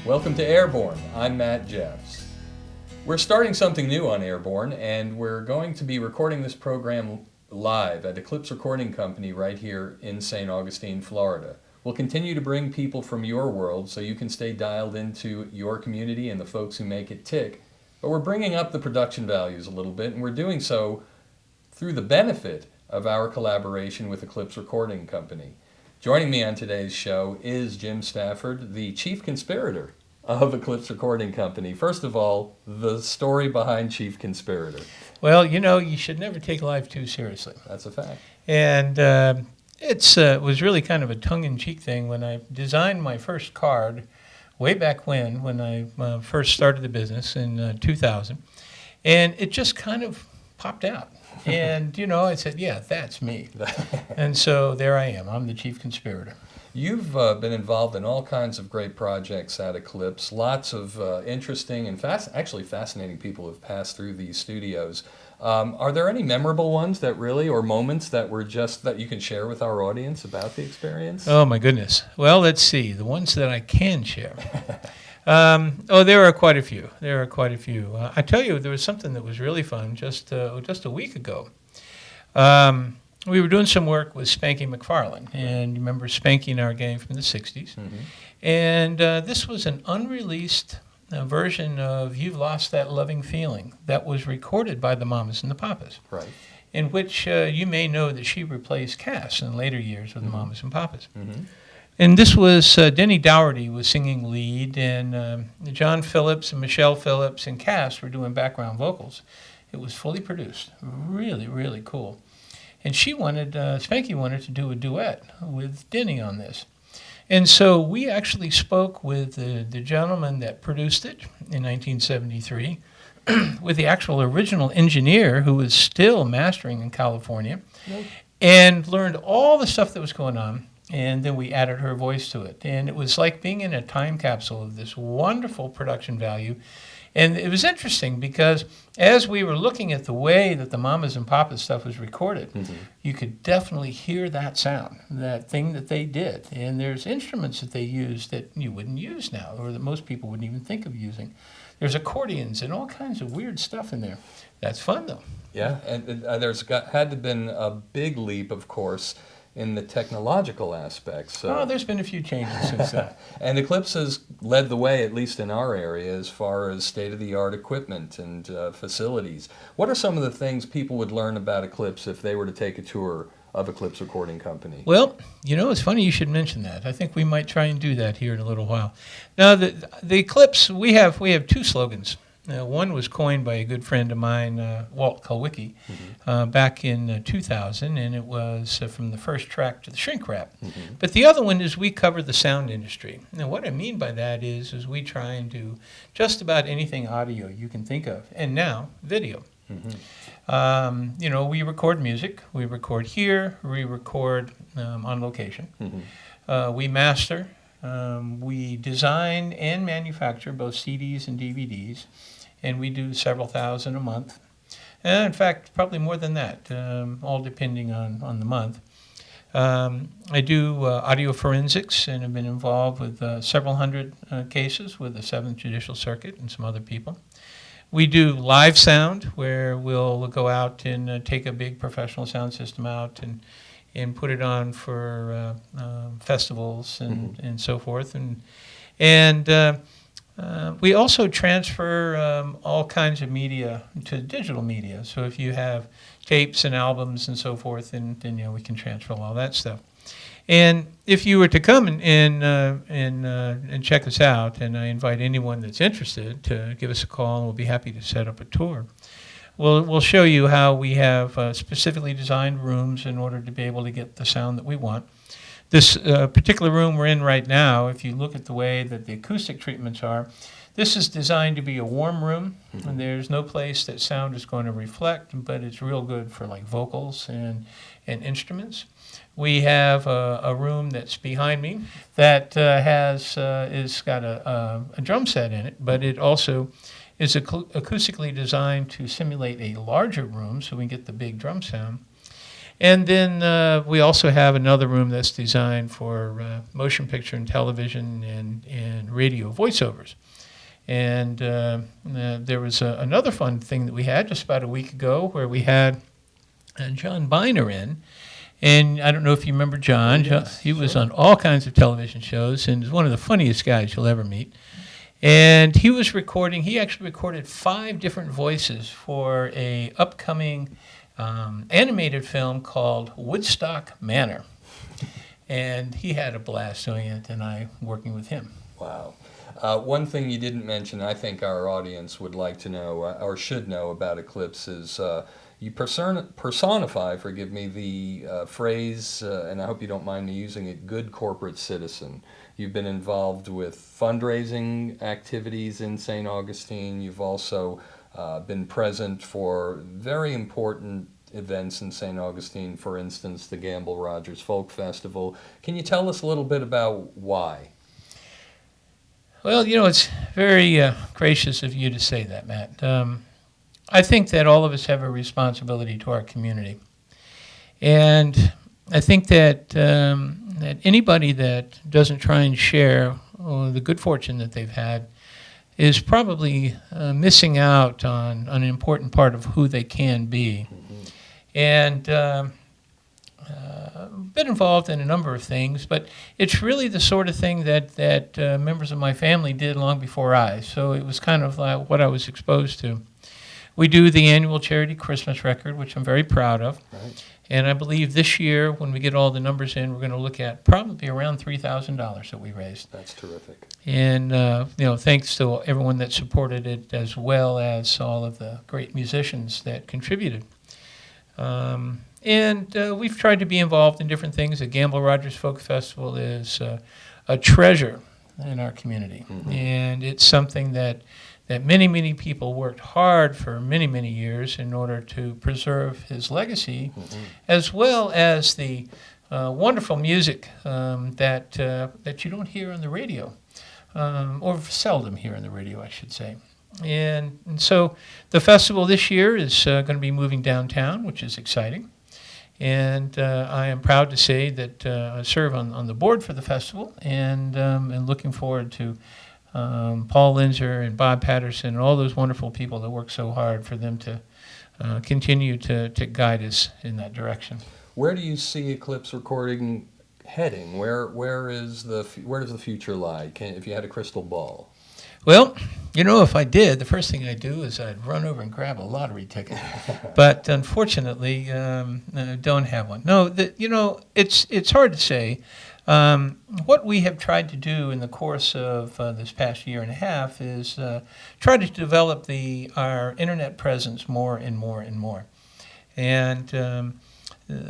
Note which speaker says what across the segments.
Speaker 1: Welcome to Airborne. I'm Matt Jeffs. We're starting something new on Airborne, and we're going to be recording this program live at Eclipse Recording Company right here in St. Augustine, Florida. We'll continue to bring people from your world so you can stay dialed into your community and the folks who make it tick, but we're bringing up the production values a little bit, and we're doing so through the benefit of our collaboration with Eclipse Recording Company. Joining me on today's show is Jim Stafford, the chief conspirator of Eclipse Recording Company. First of all, the story behind chief conspirator.
Speaker 2: Well, you should never take life too seriously.
Speaker 1: That's a fact.
Speaker 2: And it was really kind of a tongue-in-cheek thing when I designed my first card way back when I first started the business in 2000. And it just kind of popped out. And, I said, yeah, that's me. And so there I am. I'm the chief conspirator.
Speaker 1: You've been involved in all kinds of great projects at Eclipse. Lots of interesting and fascinating people have passed through these studios. Are there any memorable ones or moments that you can share with our audience about the experience?
Speaker 2: Oh, my goodness. Well, let's see. The ones that I can share. There are quite a few. I tell you, there was something that was really fun just a week ago. We were doing some work with Spanky McFarlane, and you remember Spanky and our gang from the 60s. Mm-hmm. And this was an unreleased version of You've Lost That Loving Feeling that was recorded by the Mamas and the Papas.
Speaker 1: Right.
Speaker 2: In which you may know that she replaced Cass in later years with the Mamas and Papas. Mm-hmm. And this was Denny Dougherty was singing lead, and John Phillips and Michelle Phillips and Cass were doing background vocals. It was fully produced, really, really cool. And Spanky wanted to do a duet with Denny on this. And so we actually spoke with the gentleman that produced it in 1973, with the actual original engineer who was still mastering in California, and learned all the stuff that was going on. And then we added her voice to it. And it was like being in a time capsule of this wonderful production value. And it was interesting because as we were looking at the way that the Mamas and Papas stuff was recorded, mm-hmm. you could definitely hear that sound, that thing that they did. And there's instruments that they used that you wouldn't use now, or that most people wouldn't even think of using. There's accordions and all kinds of weird stuff in there. That's fun, though.
Speaker 1: Yeah, and there's had to have been a big leap, of course, in the technological aspects.
Speaker 2: There's been a few changes since then.
Speaker 1: And Eclipse has led the way, at least in our area, as far as state-of-the-art equipment and facilities. What are some of the things people would learn about Eclipse if they were to take a tour of Eclipse Recording Company?
Speaker 2: Well, it's funny you should mention that. I think we might try and do that here in a little while. Now, the Eclipse, we have two slogans. One was coined by a good friend of mine, Walt Kulwicki, mm-hmm. Back in 2000, and it was from the first track to the shrink wrap. Mm-hmm. But the other one is we cover the sound industry. Now, what I mean by that is we try and do just about anything audio you can think of, and now video. Mm-hmm. We record music. We record here. We record on location. Mm-hmm. We master. We design and manufacture both CDs and DVDs, and we do several thousand a month. And in fact, probably more than that, all depending on the month. I do audio forensics and have been involved with several hundred cases with the 7th Judicial Circuit and some other people. We do live sound, where we'll go out and take a big professional sound system out and put it on for festivals and so forth. And we also transfer all kinds of media to digital media. So if you have tapes and albums and so forth, then we can transfer all that stuff. And if you were to come and check us out, and I invite anyone that's interested to give us a call, and we'll be happy to set up a tour. We'll show you how we have specifically designed rooms in order to be able to get the sound that we want. This particular room we're in right now, if you look at the way that the acoustic treatments are, this is designed to be a warm room, mm-hmm. and there's no place that sound is going to reflect, but it's real good for like vocals and instruments. We have a room that's behind me that is got a drum set in it, but it also is acoustically designed to simulate a larger room so we can get the big drum sound. And then we also have another room that's designed for motion picture and television and radio voiceovers. And there was another fun thing that we had just about a week ago where we had John Biner in. And I don't know if you remember John.
Speaker 1: Yes,
Speaker 2: he was
Speaker 1: sure.
Speaker 2: on all kinds of television shows and is one of the funniest guys you'll ever meet. And he actually recorded 5 different voices for a upcoming animated film called Woodstock Manor. And he had a blast doing it, and I working with him.
Speaker 1: Wow. One thing you didn't mention, I think our audience would like to know, or should know about Eclipse is you personify, forgive me, the phrase, and I hope you don't mind me using it, good corporate citizen. You've been involved with fundraising activities in St. Augustine. You've also been present for very important events in St. Augustine, for instance, the Gamble Rogers Folk Festival. Can you tell us a little bit about why?
Speaker 2: Well, it's very gracious of you to say that, Matt. I think that all of us have a responsibility to our community. And I think that that anybody that doesn't try and share the good fortune that they've had is probably missing out on an important part of who they can be.
Speaker 1: Mm-hmm.
Speaker 2: And been involved in a number of things, but it's really the sort of thing that members of my family did long before I. So it was kind of like what I was exposed to. We do the annual charity Christmas record, which I'm very proud of.
Speaker 1: Right.
Speaker 2: And I believe this year, when we get all the numbers in, we're going to look at probably around $3,000 that we raised.
Speaker 1: That's terrific.
Speaker 2: And, thanks to everyone that supported it, as well as all of the great musicians that contributed. And we've tried to be involved in different things. The Gamble Rogers Folk Festival is a treasure in our community.
Speaker 1: Mm-hmm.
Speaker 2: And it's something that many, many people worked hard for many, many years in order to preserve his legacy,
Speaker 1: Mm-hmm.
Speaker 2: as well as the wonderful music that you don't hear on the radio, or seldom hear on the radio, I should say. And so the festival this year is going to be moving downtown, which is exciting. And I am proud to say that I serve on the board for the festival, and looking forward to Paul Linzer and Bob Patterson and all those wonderful people that work so hard for them to continue to guide us in that direction.
Speaker 1: Where do you see Eclipse Recording heading? Where does the future lie? If you had a crystal ball?
Speaker 2: Well, if I did, the first thing I'd do is I'd run over and grab a lottery ticket. But unfortunately, I don't have one. No, it's hard to say. What we have tried to do in the course of this past year and a half is try to develop our internet presence more and more and more. And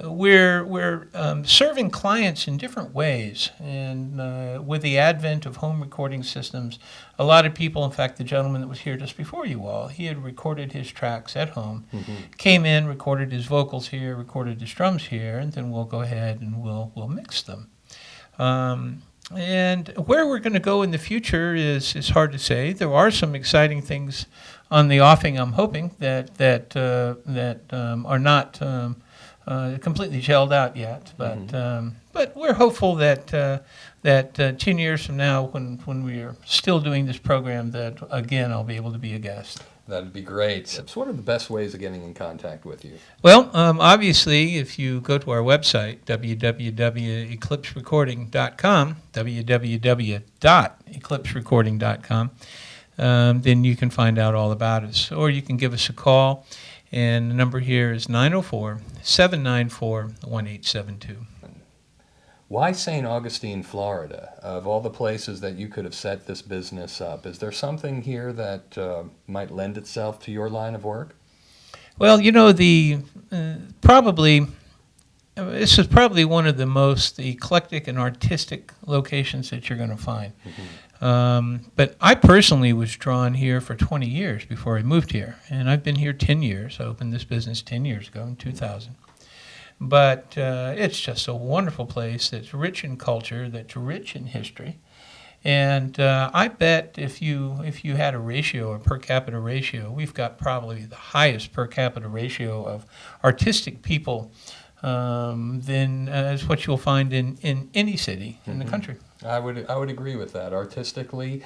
Speaker 2: we're serving clients in different ways. And with the advent of home recording systems, a lot of people, in fact, the gentleman that was here just before you all, he had recorded his tracks at home,
Speaker 1: Mm-hmm.
Speaker 2: came in, recorded his vocals here, recorded his drums here, and then we'll go ahead and we'll mix them. And where we're going to go in the future is hard to say. There are some exciting things on the offing, I'm hoping, that are not completely gelled out yet. But but we're hopeful that 10 years from now, when we are still doing this program, that again I'll be able to be a guest.
Speaker 1: That'd be great. So what are the best ways of getting in contact with you?
Speaker 2: Well, obviously, if you go to our website, www.eclipserecording.com, www.eclipserecording.com, then you can find out all about us. Or you can give us a call, and the number here is 904-794-1872.
Speaker 1: Why St. Augustine, Florida? Of all the places that you could have set this business up, is there something here that might lend itself to your line of work?
Speaker 2: Well, probably this is probably one of the most eclectic and artistic locations that you're going to find. Mm-hmm. But I personally was drawn here for 20 years before I moved here, and I've been here 10 years. I opened this business 10 years ago in 2000. But it's just a wonderful place that's rich in culture, that's rich in history. And I bet if you had a per capita ratio, we've got probably the highest per capita ratio of artistic people than is what you'll find in any city in the country.
Speaker 1: I would agree with that. Artistically,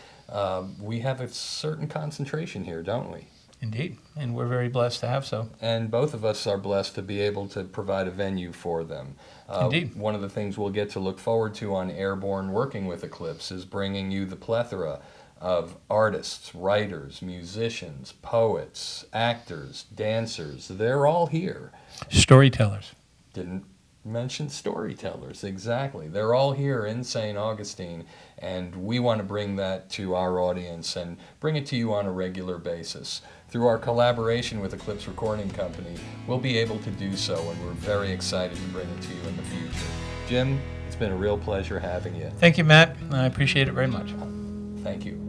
Speaker 1: we have a certain concentration here, don't we?
Speaker 2: Indeed, and we're very blessed to have so.
Speaker 1: And both of us are blessed to be able to provide a venue for them.
Speaker 2: Indeed.
Speaker 1: One of the things we'll get to look forward to on Airborne working with Eclipse is bringing you the plethora of artists, writers, musicians, poets, actors, dancers. They're all here.
Speaker 2: Storytellers.
Speaker 1: Didn't mention storytellers, exactly. They're all here in St. Augustine, and we want to bring that to our audience and bring it to you on a regular basis. Through our collaboration with Eclipse Recording Company, we'll be able to do so, and we're very excited to bring it to you in the future. Jim, it's been a real pleasure having you.
Speaker 2: Thank you, Matt. I appreciate it very much.
Speaker 1: Thank you.